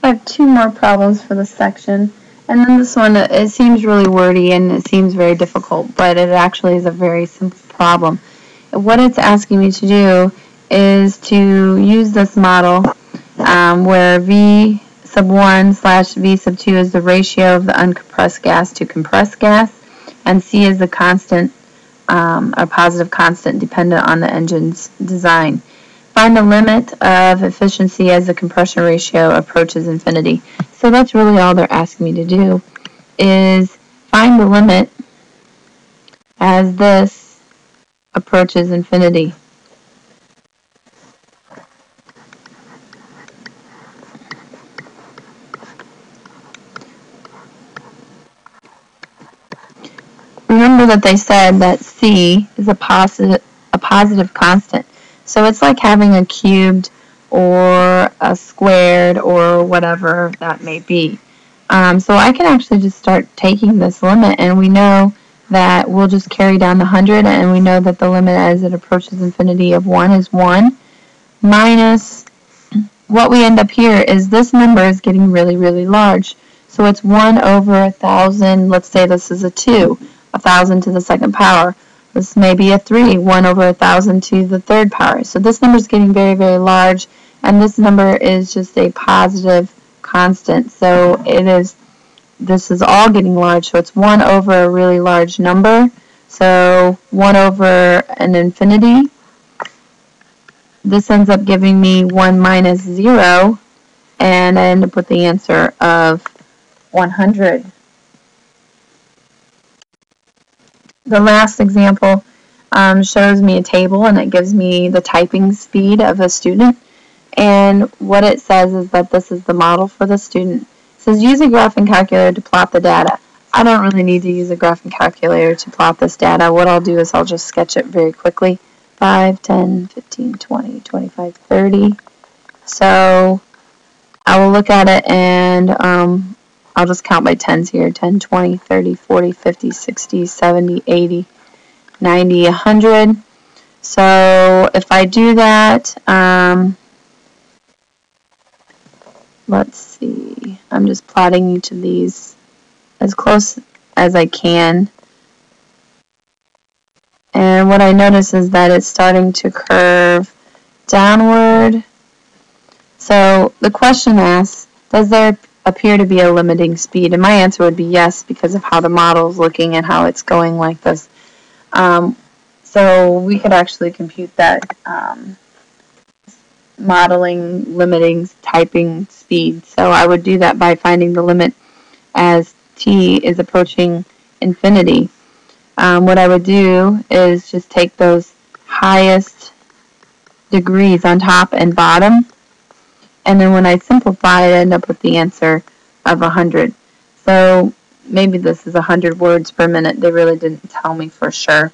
I have two more problems for this section. And then this one, it seems really wordy and it seems very difficult, but it actually is a very simple problem. What it's asking me to do is to use this model where V sub 1 slash V sub 2 is the ratio of the uncompressed gas to compressed gas, and C is the constant, a positive constant dependent on the engine's design. Find the limit of efficiency as the compression ratio approaches infinity. So that's really all they're asking me to do, is find the limit as this approaches infinity. Remember that they said that C is a positive constant. So it's like having a cubed or a squared or whatever that may be. So I can actually just start taking this limit, and we know that we'll just carry down the 100, and we know that the limit as it approaches infinity of 1 is 1, minus what we end up here is this number is getting really, really large. So it's 1 over 1,000. Let's say this is a 2, 1,000 to the second power. This may be a 3, 1 over 1,000 to the third power. So this number is getting very, very large, and this number is just a positive constant. So this is all getting large, so it's 1 over a really large number. So 1 over an infinity. This ends up giving me 1 minus 0, and I end up with the answer of 100. The last example shows me a table, and it gives me the typing speed of a student. And what it says is that this is the model for the student. It says use a graphing calculator to plot the data. I don't really need to use a graphing calculator to plot this data. What I'll do is I'll just sketch it very quickly. 5, 10, 15, 20, 25, 30. So I will look at it, and I'll just count by tens here. 10, 20, 30, 40, 50, 60, 70, 80, 90, 100. So if I do that, let's see. I'm just plotting each of these as close as I can. And what I notice is that it's starting to curve downward. So the question asks, does there appear to be a limiting speed? And my answer would be yes, because of how the model is looking and how it's going like this. So we could actually compute that modeling limiting typing speed. So I would do that by finding the limit as t is approaching infinity. What I would do is just take those highest degrees on top and bottom, and then when I simplify, I end up with the answer of 100. So maybe this is 100 words per minute. They really didn't tell me for sure,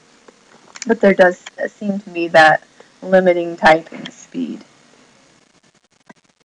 but there does seem to be that limiting typing speed.